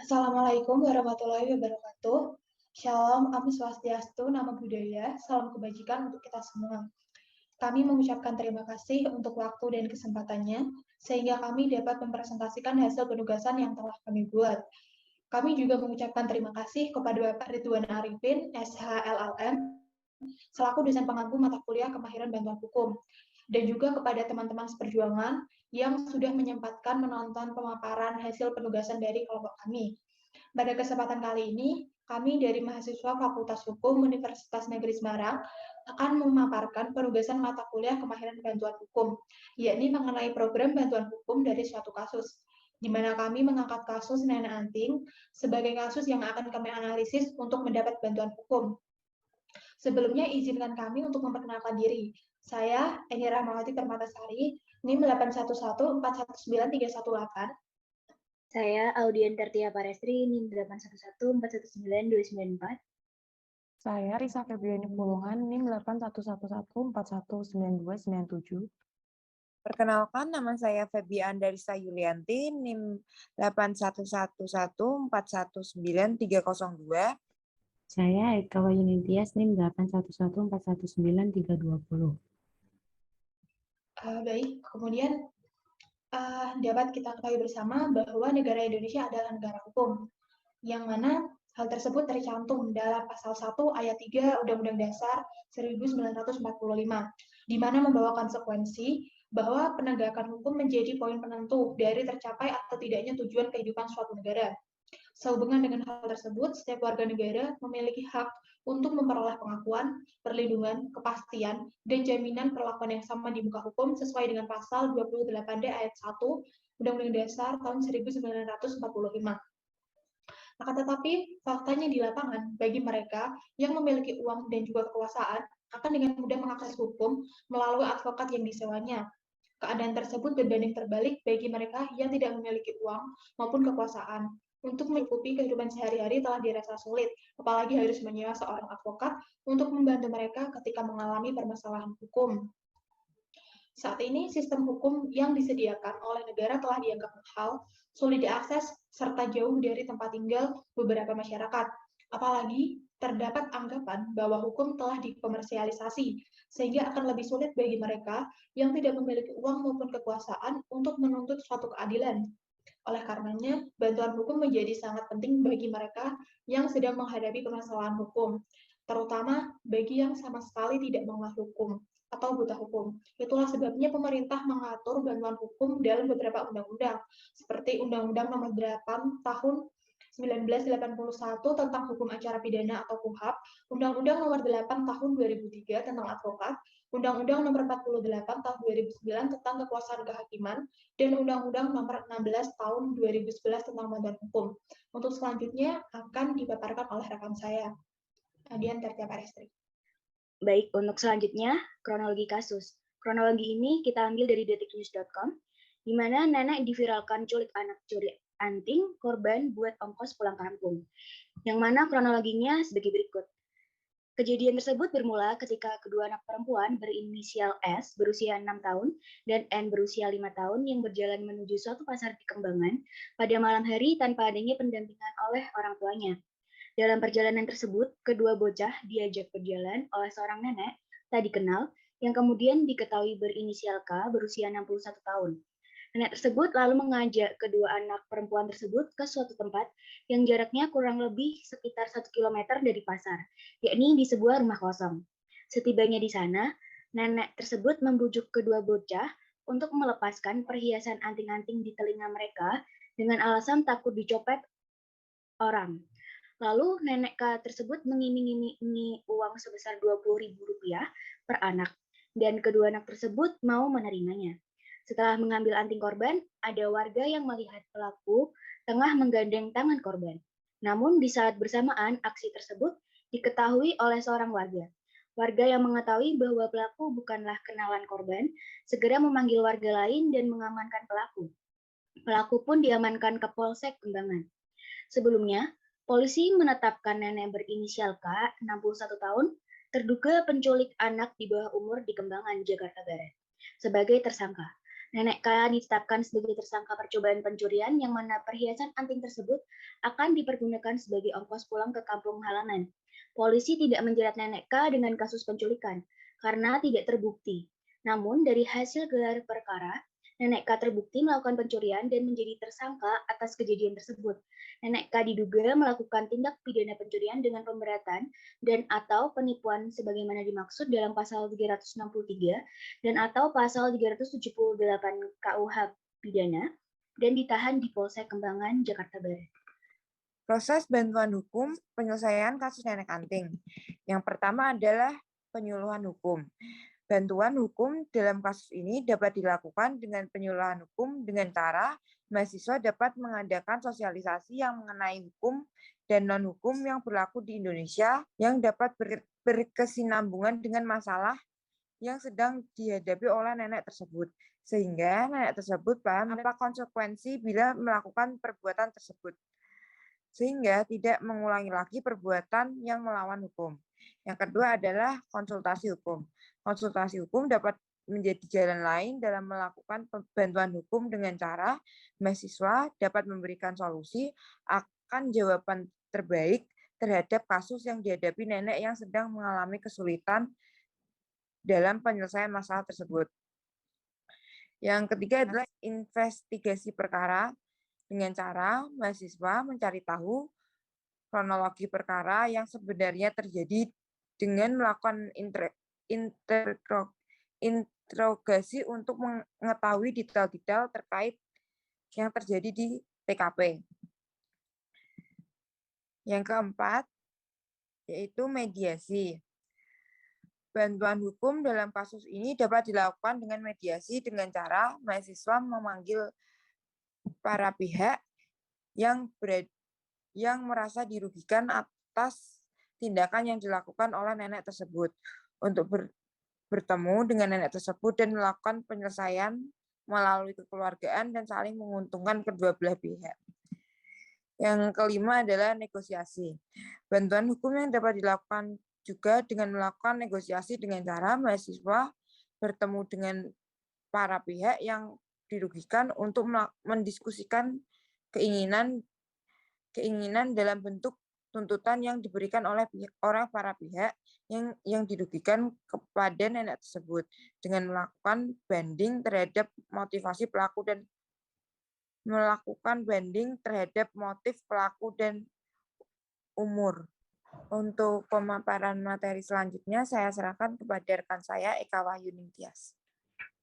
Assalamualaikum warahmatullahi wabarakatuh. Shalom, Om Swastiastu, Namo Buddhaya, salam kebajikan untuk kita semua. Kami mengucapkan terima kasih untuk waktu dan kesempatannya, sehingga kami dapat mempresentasikan hasil penugasan yang telah kami buat. Kami juga mengucapkan terima kasih kepada Bapak Ridwan Arifin, SHLLM, selaku dosen pengampu mata kuliah kemahiran bantuan hukum, dan juga kepada teman-teman seperjuangan yang sudah menyempatkan menonton pemaparan hasil penugasan dari kelompok kami. Pada kesempatan kali ini, kami dari mahasiswa Fakultas Hukum Universitas Negeri Semarang akan memaparkan penugasan mata kuliah kemahiran bantuan hukum, yakni mengenai program bantuan hukum dari suatu kasus, di mana kami mengangkat kasus nenek anting sebagai kasus yang akan kami analisis untuk mendapat bantuan hukum. Sebelumnya, izinkan kami untuk memperkenalkan diri. Saya, Eni Rahmawati Permatasari, NIM 811419318. Saya Audian Tertia Parestri, NIM 81141199294. Saya Risa Febriani Pulungan, NIM 81114192997. Perkenalkan, nama saya Febian Darisa Yulianti, NIM 81114199302. Saya Eka Wayunintias, NIM 811411930. Baik, kemudian dapat kita ketahui bersama bahwa negara Indonesia adalah negara hukum, yang mana hal tersebut tercantum dalam pasal 1 ayat 3 Undang-Undang Dasar 1945, di mana membawa konsekuensi bahwa penegakan hukum menjadi poin penentu dari tercapai atau tidaknya tujuan kehidupan suatu negara. Sehubungan dengan hal tersebut, setiap warga negara memiliki hak untuk memperoleh pengakuan, perlindungan, kepastian, dan jaminan perlakuan yang sama di muka hukum sesuai dengan pasal 28D ayat 1 Undang-Undang Dasar tahun 1945. Akan tetapi, faktanya di lapangan, bagi mereka yang memiliki uang dan juga kekuasaan, akan dengan mudah mengakses hukum melalui advokat yang disewanya. Keadaan tersebut berbanding terbalik bagi mereka yang tidak memiliki uang maupun kekuasaan. Untuk mencukupi kehidupan sehari-hari telah dirasa sulit, apalagi harus menyewa seorang advokat untuk membantu mereka ketika mengalami permasalahan hukum. Saat ini, sistem hukum yang disediakan oleh negara telah dianggap mahal, sulit diakses, serta jauh dari tempat tinggal beberapa masyarakat. Apalagi, terdapat anggapan bahwa hukum telah dikomersialisasi, sehingga akan lebih sulit bagi mereka yang tidak memiliki uang maupun kekuasaan untuk menuntut suatu keadilan. Oleh karenanya, bantuan hukum menjadi sangat penting bagi mereka yang sedang menghadapi permasalahan hukum, terutama bagi yang sama sekali tidak mengenal hukum atau buta hukum. Itulah sebabnya pemerintah mengatur bantuan hukum dalam beberapa undang-undang, seperti Undang-Undang Nomor 8 Tahun 1981 tentang Hukum Acara Pidana atau KUHAP, Undang-Undang Nomor 8 Tahun 2003 tentang advokat, Undang-Undang Nomor 48 Tahun 2009 tentang kekuasaan kehakiman, dan Undang-Undang Nomor 16 Tahun 2011 tentang bantuan hukum. Untuk selanjutnya akan dipaparkan oleh rekan saya, Adian Tertia Parestri. Baik, untuk selanjutnya, kronologi kasus. Kronologi ini kita ambil dari detiknews.com, di mana nenek diviralkan culik anak curi anting, korban buat ongkos pulang kampung. Yang mana kronologinya sebagai berikut. Kejadian tersebut bermula ketika kedua anak perempuan berinisial S berusia 6 tahun dan N berusia 5 tahun yang berjalan menuju suatu pasar di Kembangan pada malam hari tanpa adanya pendampingan oleh orang tuanya. Dalam perjalanan tersebut, kedua bocah diajak berjalan oleh seorang nenek tak dikenal yang kemudian diketahui berinisial K berusia 61 tahun. Nenek tersebut lalu mengajak kedua anak perempuan tersebut ke suatu tempat yang jaraknya kurang lebih sekitar 1 kilometer dari pasar, yakni di sebuah rumah kosong. Setibanya di sana, nenek tersebut membujuk kedua bocah untuk melepaskan perhiasan anting-anting di telinga mereka dengan alasan takut dicopet orang. Lalu nenek K tersebut mengiming-imingi uang sebesar Rp20.000 per anak, dan kedua anak tersebut mau menerimanya. Setelah mengambil anting korban, ada warga yang melihat pelaku tengah menggandeng tangan korban. Namun di saat bersamaan aksi tersebut diketahui oleh seorang warga. Warga yang mengetahui bahwa pelaku bukanlah kenalan korban, segera memanggil warga lain dan mengamankan pelaku. Pelaku pun diamankan ke Polsek Kembangan. Sebelumnya, polisi menetapkan nenek berinisial K, 61 tahun, terduga penculik anak di bawah umur di Kembangan, Jakarta Barat, sebagai tersangka. Nenek K ditetapkan sebagai tersangka percobaan pencurian yang mana perhiasan anting tersebut akan dipergunakan sebagai ongkos pulang ke kampung halaman. Polisi tidak menjerat Nenek K dengan kasus penculikan karena tidak terbukti. Namun dari hasil gelar perkara, Nenek K terbukti melakukan pencurian dan menjadi tersangka atas kejadian tersebut. Nenek K diduga melakukan tindak pidana pencurian dengan pemberatan dan atau penipuan sebagaimana dimaksud dalam pasal 363 dan atau pasal 378 KUH pidana dan ditahan di Polsek Kembangan, Jakarta Barat. Proses bantuan hukum penyelesaian kasus nenek anting. Yang pertama adalah penyuluhan hukum. Bantuan hukum dalam kasus ini dapat dilakukan dengan penyuluhan hukum dengan cara mahasiswa dapat mengadakan sosialisasi yang mengenai hukum dan non-hukum yang berlaku di Indonesia yang dapat berkesinambungan dengan masalah yang sedang dihadapi oleh nenek tersebut. Sehingga nenek tersebut paham apa konsekuensi bila melakukan perbuatan tersebut. Sehingga tidak mengulangi lagi perbuatan yang melawan hukum. Yang kedua adalah konsultasi hukum. Konsultasi hukum dapat menjadi jalan lain dalam melakukan bantuan hukum dengan cara mahasiswa dapat memberikan solusi akan jawaban terbaik terhadap kasus yang dihadapi nenek yang sedang mengalami kesulitan dalam penyelesaian masalah tersebut. Yang ketiga adalah investigasi perkara dengan cara mahasiswa mencari tahu kronologi perkara yang sebenarnya terjadi dengan melakukan interogasi untuk mengetahui detail-detail terkait yang terjadi di TKP. Yang keempat, yaitu mediasi. Bantuan hukum dalam kasus ini dapat dilakukan dengan mediasi dengan cara mahasiswa memanggil para pihak yang merasa dirugikan atas tindakan yang dilakukan oleh nenek tersebut untuk bertemu dengan nenek tersebut dan melakukan penyelesaian melalui kekeluargaan dan saling menguntungkan kedua belah pihak. Yang kelima adalah negosiasi. Bantuan hukum yang dapat dilakukan juga dengan melakukan negosiasi dengan cara mahasiswa bertemu dengan para pihak yang dirugikan untuk mendiskusikan keinginan dalam bentuk tuntutan yang diberikan oleh para pihak yang dirugikan kepada nenek tersebut dengan melakukan banding terhadap motivasi pelaku dan melakukan banding terhadap motif pelaku dan umur. Untuk pemaparan materi selanjutnya saya serahkan kepada rekan saya Eka Wahyuning Tias.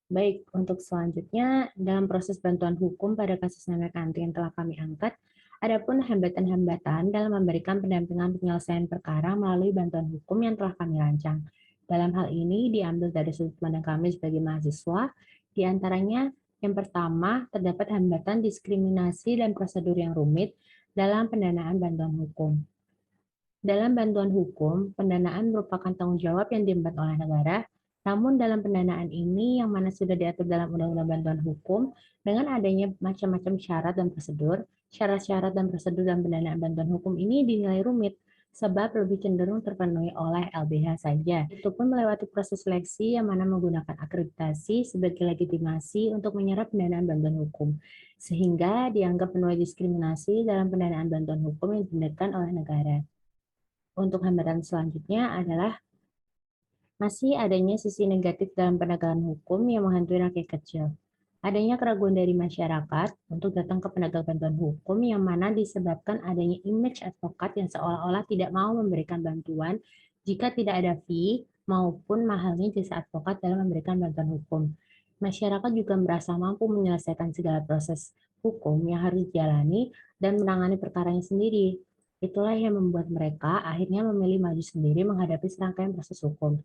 Baik, untuk selanjutnya dalam proses bantuan hukum pada kasus nenek anting yang telah kami angkat, adapun hambatan-hambatan dalam memberikan pendampingan penyelesaian perkara melalui bantuan hukum yang telah kami rancang. Dalam hal ini diambil dari sudut pandang kami sebagai mahasiswa, diantaranya yang pertama terdapat hambatan diskriminasi dan prosedur yang rumit dalam pendanaan bantuan hukum. Dalam bantuan hukum, pendanaan merupakan tanggung jawab yang diemban oleh negara. Namun dalam pendanaan ini yang mana sudah diatur dalam Undang-Undang Bantuan Hukum dengan adanya macam-macam syarat dan prosedur, syarat-syarat dan prosedur dalam pendanaan bantuan hukum ini dinilai rumit sebab lebih cenderung terpenuhi oleh LBH saja. Itu pun melewati proses seleksi yang mana menggunakan akreditasi sebagai legitimasi untuk menyerap pendanaan bantuan hukum, sehingga dianggap penuh diskriminasi dalam pendanaan bantuan hukum yang diberikan oleh negara. Untuk hambatan selanjutnya adalah masih adanya sisi negatif dalam penegakan hukum yang menghantui rakyat kecil. Adanya keraguan dari masyarakat untuk datang ke penegak bantuan hukum yang mana disebabkan adanya image advokat yang seolah-olah tidak mau memberikan bantuan jika tidak ada fee maupun mahalnya jasa advokat dalam memberikan bantuan hukum. Masyarakat juga merasa mampu menyelesaikan segala proses hukum yang harus dijalani dan menangani perkaranya sendiri. Itulah yang membuat mereka akhirnya memilih maju sendiri menghadapi serangkaian proses hukum.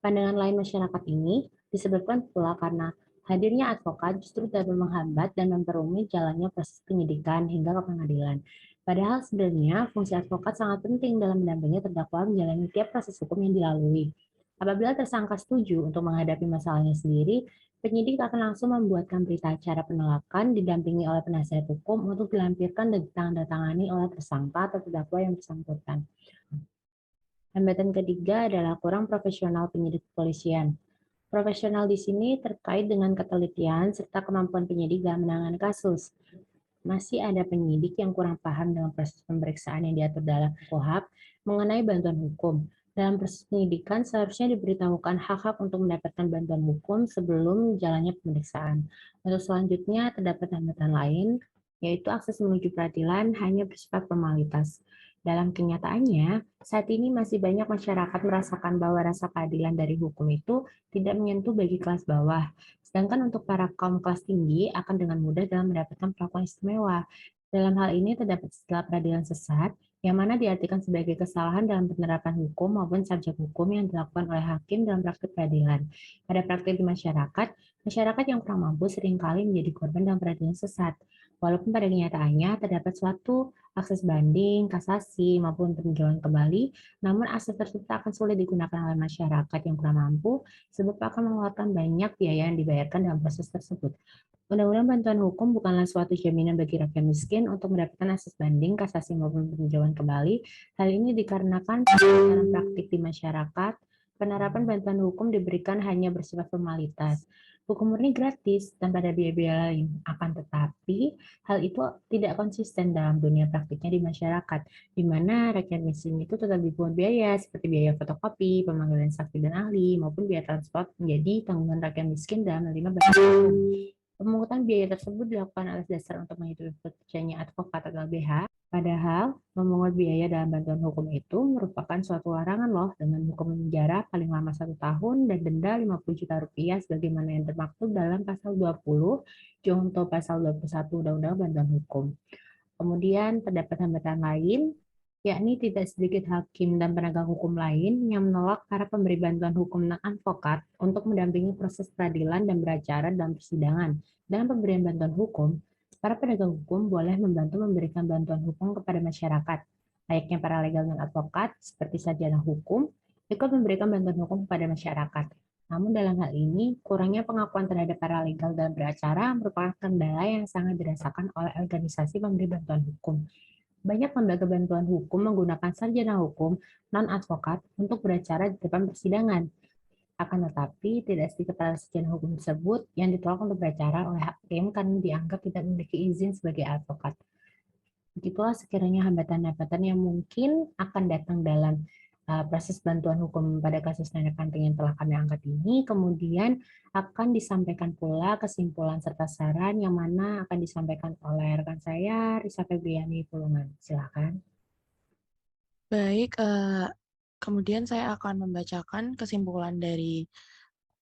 Pandangan lain masyarakat ini disebabkan pula karena hadirnya advokat justru dapat menghambat dan memperumit jalannya proses penyidikan hingga ke pengadilan. Padahal sebenarnya fungsi advokat sangat penting dalam mendampingi terdakwa menjalani tiap proses hukum yang dilalui. Apabila tersangka setuju untuk menghadapi masalahnya sendiri, penyidik akan langsung membuatkan berita acara penolakan didampingi oleh penasihat hukum untuk dilampirkan dan ditandatangani oleh tersangka atau terdakwa yang bersangkutan. Hambatan ketiga adalah kurang profesional penyidik kepolisian. Profesional di sini terkait dengan ketelitian serta kemampuan penyidik dalam menangani kasus. Masih ada penyidik yang kurang paham dengan proses pemeriksaan yang diatur dalam KUHP mengenai bantuan hukum. Dalam proses penyidikan, seharusnya diberitahukan hak-hak untuk mendapatkan bantuan hukum sebelum jalannya pemeriksaan. Untuk selanjutnya, terdapat hambatan lain, yaitu akses menuju peradilan hanya bersifat formalitas. Dalam kenyataannya, saat ini masih banyak masyarakat merasakan bahwa rasa keadilan dari hukum itu tidak menyentuh bagi kelas bawah. Sedangkan untuk para kaum kelas tinggi akan dengan mudah dalam mendapatkan perlakuan istimewa. Dalam hal ini terdapat istilah peradilan sesat, yang mana diartikan sebagai kesalahan dalam penerapan hukum maupun subjek hukum yang dilakukan oleh hakim dalam praktik peradilan. Pada praktik di masyarakat yang kurang mampu seringkali menjadi korban dalam peradilan sesat. Walaupun pada kenyataannya terdapat suatu akses banding, kasasi, maupun peninjauan kembali, namun akses tersebut akan sulit digunakan oleh masyarakat yang kurang mampu, sebab akan mengeluarkan banyak biaya yang dibayarkan dalam proses tersebut. Undang-undang bantuan hukum bukanlah suatu jaminan bagi rakyat miskin untuk mendapatkan akses banding, kasasi, maupun peninjauan kembali. Hal ini dikarenakan dalam praktik di masyarakat, penerapan bantuan hukum diberikan hanya bersifat formalitas. Hukum murni gratis tanpa ada biaya-biaya lain. Akan tetapi, hal itu tidak konsisten dalam dunia praktiknya di masyarakat, di mana rakyat miskin itu tetap dipungut biaya seperti biaya fotokopi, pemanggilan saksi dan ahli, maupun biaya transport menjadi tanggungan rakyat miskin dalam menerima bantuan hukum. Pemungutan biaya tersebut dilakukan atas dasar untuk menghidupi pekerjaannya advokat atau LBH. Padahal, memungut biaya dalam bantuan hukum itu merupakan suatu larangan loh, dengan hukuman penjara paling lama 1 tahun dan denda 50 juta rupiah sebagaimana yang termaktub dalam pasal 20 junto pasal 21 Undang-Undang Bantuan Hukum. Kemudian terdapat hambatan lain, yakni tidak sedikit hakim dan penegak hukum lain yang menolak para pemberi bantuan hukum dan advokat untuk mendampingi proses peradilan dan beracara dalam persidangan. Dalam pemberian bantuan hukum, para penegak hukum boleh membantu memberikan bantuan hukum kepada masyarakat. Layaknya para legal dan advokat, seperti sarjana hukum, ikut memberikan bantuan hukum kepada masyarakat. Namun dalam hal ini, kurangnya pengakuan terhadap para legal dalam beracara merupakan kendala yang sangat dirasakan oleh organisasi pemberi bantuan hukum. Banyak lembaga bantuan hukum menggunakan sarjana hukum non-advokat untuk beracara di depan persidangan. Akan tetapi, tidak sedikit para sarjana hukum tersebut yang ditolak untuk beracara oleh hakim karena dianggap tidak memiliki izin sebagai advokat. Begitulah sekiranya hambatan-hambatan yang mungkin akan datang dalam proses bantuan hukum pada kasus nenek kanting yang telah kami angkat ini. Kemudian akan disampaikan pula kesimpulan serta saran yang mana akan disampaikan oleh rekan saya, Risa Febriani Pulungan. Silakan. Baik, kemudian saya akan membacakan kesimpulan dari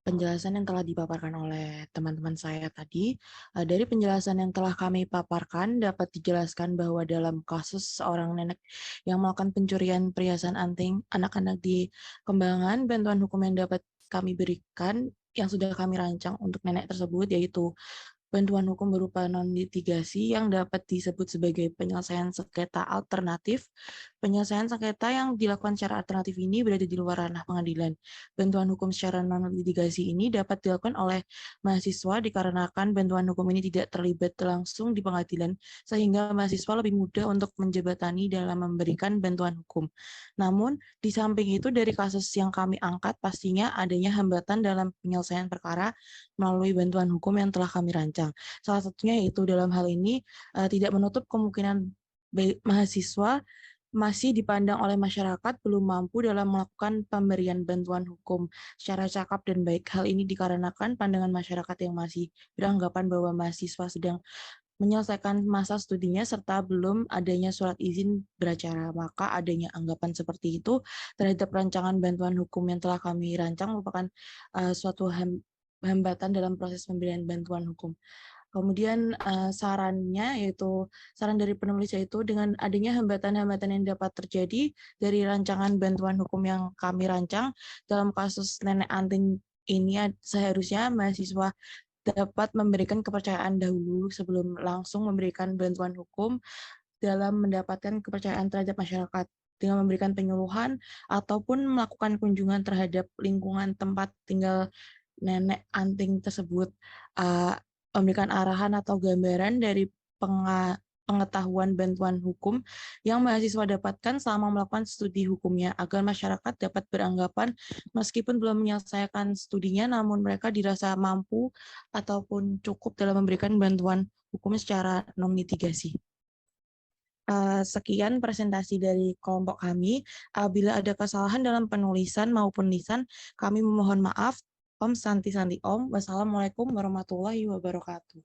penjelasan yang telah dipaparkan oleh teman-teman saya tadi. Dari penjelasan yang telah kami paparkan, dapat dijelaskan bahwa dalam kasus seorang nenek yang melakukan pencurian perhiasan anting anak-anak di Kembangan, bantuan hukum yang dapat kami berikan yang sudah kami rancang untuk nenek tersebut, yaitu bantuan hukum berupa non-litigasi yang dapat disebut sebagai penyelesaian sengketa alternatif. Penyelesaian sengketa yang dilakukan secara alternatif ini berada di luar ranah pengadilan. Bantuan hukum secara non-litigasi ini dapat dilakukan oleh mahasiswa dikarenakan bantuan hukum ini tidak terlibat langsung di pengadilan, sehingga mahasiswa lebih mudah untuk menjembatani dalam memberikan bantuan hukum. Namun, di samping itu dari kasus yang kami angkat, pastinya adanya hambatan dalam penyelesaian perkara melalui bantuan hukum yang telah kami rancang. Salah satunya yaitu dalam hal ini tidak menutup kemungkinan mahasiswa masih dipandang oleh masyarakat belum mampu dalam melakukan pemberian bantuan hukum secara cakap dan baik. Hal ini dikarenakan pandangan masyarakat yang masih beranggapan bahwa mahasiswa sedang menyelesaikan masa studinya serta belum adanya surat izin beracara. Maka adanya anggapan seperti itu terhadap rancangan bantuan hukum yang telah kami rancang merupakan suatu hambatan dalam proses pemberian bantuan hukum. Kemudian sarannya yaitu saran dari penulis yaitu dengan adanya hambatan-hambatan yang dapat terjadi dari rancangan bantuan hukum yang kami rancang dalam kasus nenek anting ini, seharusnya mahasiswa dapat memberikan kepercayaan dahulu sebelum langsung memberikan bantuan hukum dalam mendapatkan kepercayaan terhadap masyarakat dengan memberikan penyuluhan ataupun melakukan kunjungan terhadap lingkungan tempat tinggal nenek anting tersebut, memberikan arahan atau gambaran dari pengetahuan bantuan hukum yang mahasiswa dapatkan selama melakukan studi hukumnya, agar masyarakat dapat beranggapan meskipun belum menyelesaikan studinya, namun mereka dirasa mampu ataupun cukup dalam memberikan bantuan hukum secara non-mitigasi. Sekian presentasi dari kelompok kami. Apabila ada kesalahan dalam penulisan maupun lisan, kami memohon maaf. Om Santi Santi Om. Wassalamualaikum warahmatullahi wabarakatuh.